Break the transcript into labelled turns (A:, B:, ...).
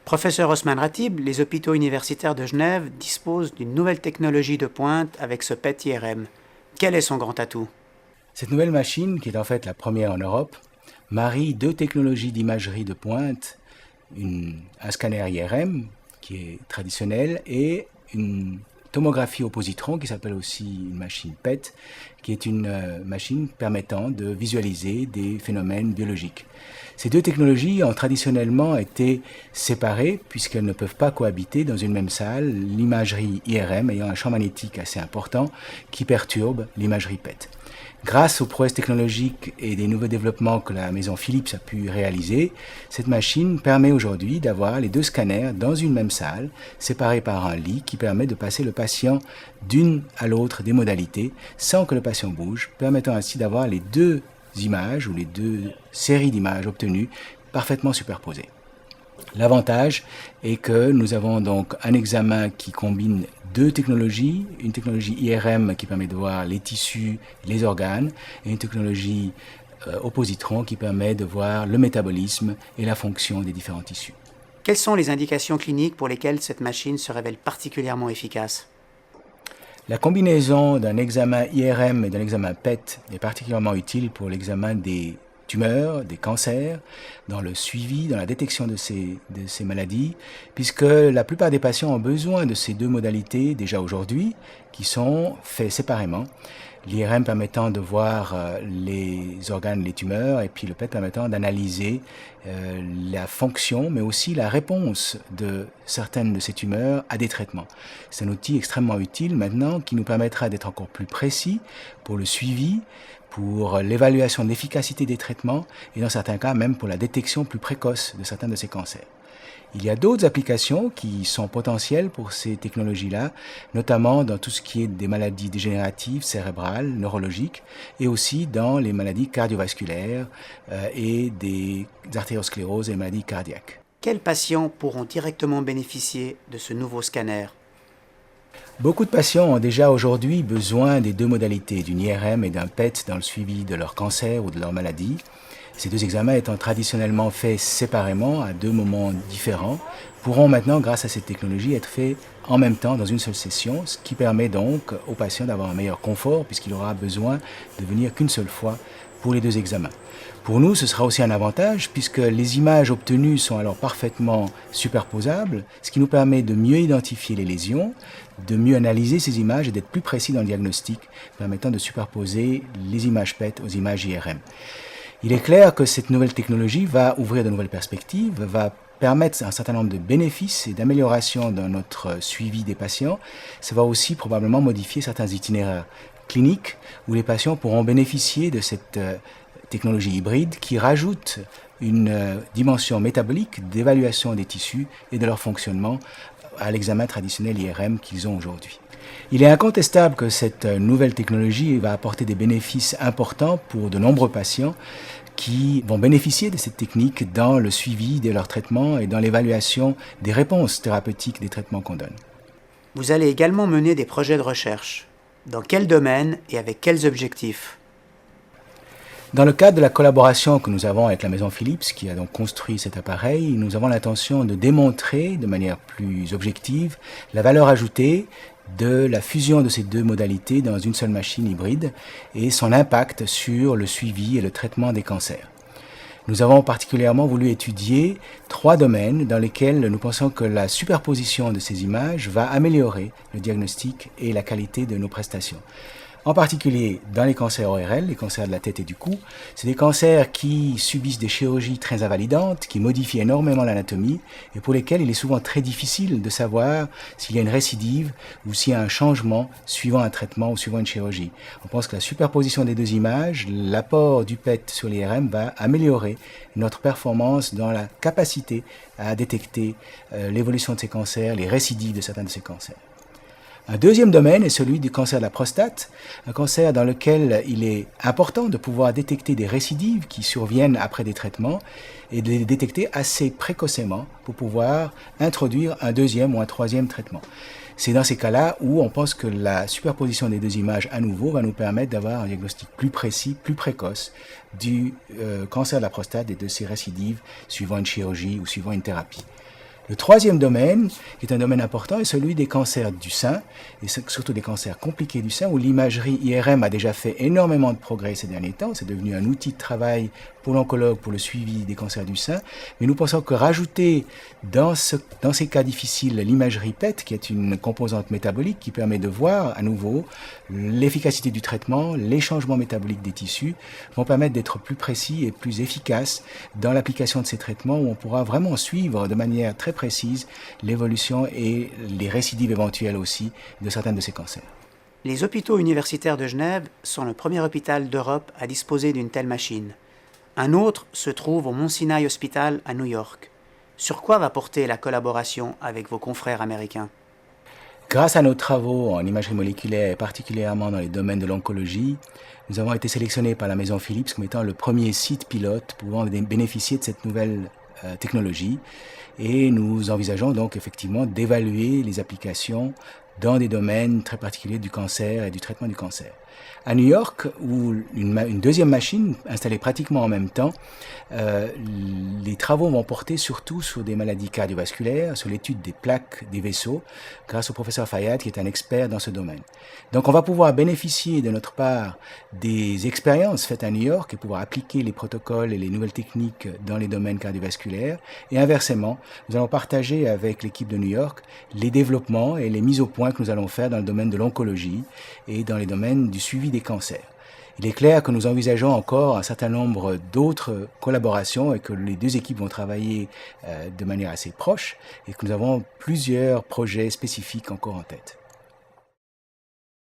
A: Professeur Osman Ratib, les hôpitaux universitaires de Genève disposent d'une nouvelle technologie de pointe avec ce PET-IRM. Quel est son grand atout?
B: Cette nouvelle machine, qui est en fait la première en Europe, marie deux technologies d'imagerie de pointe, un scanner IRM qui est traditionnel et une tomographie au positron qui s'appelle aussi une machine PET, qui est une machine permettant de visualiser des phénomènes biologiques. Ces deux technologies ont traditionnellement été séparées puisqu'elles ne peuvent pas cohabiter dans une même salle, l'imagerie IRM ayant un champ magnétique assez important qui perturbe l'imagerie PET. Grâce aux prouesses technologiques et des nouveaux développements que la maison Philips a pu réaliser, cette machine permet aujourd'hui d'avoir les deux scanners dans une même salle, séparés par un lit qui permet de passer le patient d'une à l'autre des modalités sans que le patient bouge, permettant ainsi d'avoir les deux images ou les deux séries d'images obtenues parfaitement superposées. L'avantage est que nous avons donc un examen qui combine deux technologies, une technologie IRM qui permet de voir les tissus, les organes, et une technologie au positron qui permet de voir le métabolisme et la fonction des différents tissus.
A: Quelles sont les indications cliniques pour lesquelles cette machine se révèle particulièrement efficace?
B: La combinaison d'un examen IRM et d'un examen PET est particulièrement utile pour l'examen des tumeurs, des cancers, dans le suivi, dans la détection de ces maladies, puisque la plupart des patients ont besoin de ces deux modalités déjà aujourd'hui, qui sont faites séparément. L'IRM permettant de voir les organes, les tumeurs, et puis le PET permettant d'analyser la fonction, mais aussi la réponse de certaines de ces tumeurs à des traitements. C'est un outil extrêmement utile maintenant qui nous permettra d'être encore plus précis pour le suivi, pour l'évaluation de l'efficacité des traitements et dans certains cas même pour la détection plus précoce de certains de ces cancers. Il y a d'autres applications qui sont potentielles pour ces technologies-là, notamment dans tout ce qui est des maladies dégénératives, cérébrales, neurologiques, et aussi dans les maladies cardiovasculaires et des artérioscléroses et maladies cardiaques.
A: Quels patients pourront directement bénéficier de ce nouveau scanner?
B: Beaucoup de patients ont déjà aujourd'hui besoin des deux modalités, d'une IRM et d'un PET dans le suivi de leur cancer ou de leur maladie. Ces deux examens étant traditionnellement faits séparément à deux moments différents, pourront maintenant, grâce à cette technologie, être faits en même temps dans une seule session, ce qui permet donc au patient d'avoir un meilleur confort puisqu'il aura besoin de venir qu'une seule fois pour les deux examens. Pour nous, ce sera aussi un avantage puisque les images obtenues sont alors parfaitement superposables, ce qui nous permet de mieux identifier les lésions, de mieux analyser ces images et d'être plus précis dans le diagnostic, permettant de superposer les images PET aux images IRM. Il est clair que cette nouvelle technologie va ouvrir de nouvelles perspectives, va permettre un certain nombre de bénéfices et d'améliorations dans notre suivi des patients. Ça va aussi probablement modifier certains itinéraires cliniques où les patients pourront bénéficier de cette technologie hybride qui rajoute une dimension métabolique d'évaluation des tissus et de leur fonctionnement à l'examen traditionnel IRM qu'ils ont aujourd'hui. Il est incontestable que cette nouvelle technologie va apporter des bénéfices importants pour de nombreux patients qui vont bénéficier de cette technique dans le suivi de leur traitement et dans l'évaluation des réponses thérapeutiques des traitements qu'on donne.
A: Vous allez également mener des projets de recherche. Dans quel domaine et avec quels objectifs?
B: Dans le cadre de la collaboration que nous avons avec la maison Philips, qui a donc construit cet appareil, nous avons l'intention de démontrer de manière plus objective la valeur ajoutée de la fusion de ces deux modalités dans une seule machine hybride et son impact sur le suivi et le traitement des cancers. Nous avons particulièrement voulu étudier 3 domaines dans lesquels nous pensons que la superposition de ces images va améliorer le diagnostic et la qualité de nos prestations. En particulier dans les cancers ORL, les cancers de la tête et du cou. C'est des cancers qui subissent des chirurgies très invalidantes, qui modifient énormément l'anatomie et pour lesquels il est souvent très difficile de savoir s'il y a une récidive ou s'il y a un changement suivant un traitement ou suivant une chirurgie. On pense que la superposition des deux images, l'apport du PET sur l'IRM va améliorer notre performance dans la capacité à détecter l'évolution de ces cancers, les récidives de certains de ces cancers. Un deuxième domaine est celui du cancer de la prostate, un cancer dans lequel il est important de pouvoir détecter des récidives qui surviennent après des traitements et de les détecter assez précocement pour pouvoir introduire un deuxième ou un troisième traitement. C'est dans ces cas-là où on pense que la superposition des deux images à nouveau va nous permettre d'avoir un diagnostic plus précis, plus précoce du cancer de la prostate et de ses récidives suivant une chirurgie ou suivant une thérapie. Le troisième domaine, qui est un domaine important, est celui des cancers du sein, et surtout des cancers compliqués du sein, où l'imagerie IRM a déjà fait énormément de progrès ces derniers temps. C'est devenu un outil de travail pour l'oncologue pour le suivi des cancers du sein. Mais nous pensons que rajouter dans ces cas difficiles l'imagerie PET, qui est une composante métabolique qui permet de voir à nouveau l'efficacité du traitement, les changements métaboliques des tissus, vont permettre d'être plus précis et plus efficace dans l'application de ces traitements, où on pourra vraiment suivre de manière très précise l'évolution et les récidives éventuelles aussi de certains de ces cancers.
A: Les hôpitaux universitaires de Genève sont le premier hôpital d'Europe à disposer d'une telle machine. Un autre se trouve au Mount Sinai Hospital à New York. Sur quoi va porter la collaboration avec vos confrères américains?
B: Grâce à nos travaux en imagerie moléculaire, et particulièrement dans les domaines de l'oncologie, nous avons été sélectionnés par la Maison Philips comme étant le premier site pilote pouvant bénéficier de cette nouvelle technologie. Et nous envisageons donc effectivement d'évaluer les applications dans des domaines très particuliers du cancer et du traitement du cancer. À New York, où une deuxième machine installée pratiquement en même temps, les travaux vont porter surtout sur des maladies cardiovasculaires, sur l'étude des plaques des vaisseaux, grâce au professeur Fayad qui est un expert dans ce domaine. Donc on va pouvoir bénéficier de notre part des expériences faites à New York et pouvoir appliquer les protocoles et les nouvelles techniques dans les domaines cardiovasculaires. Et inversement, nous allons partager avec l'équipe de New York les développements et les mises au point que nous allons faire dans le domaine de l'oncologie et dans les domaines du suivi des cancers. Il est clair que nous envisageons encore un certain nombre d'autres collaborations et que les deux équipes vont travailler de manière assez proche et que nous avons plusieurs projets spécifiques encore en tête.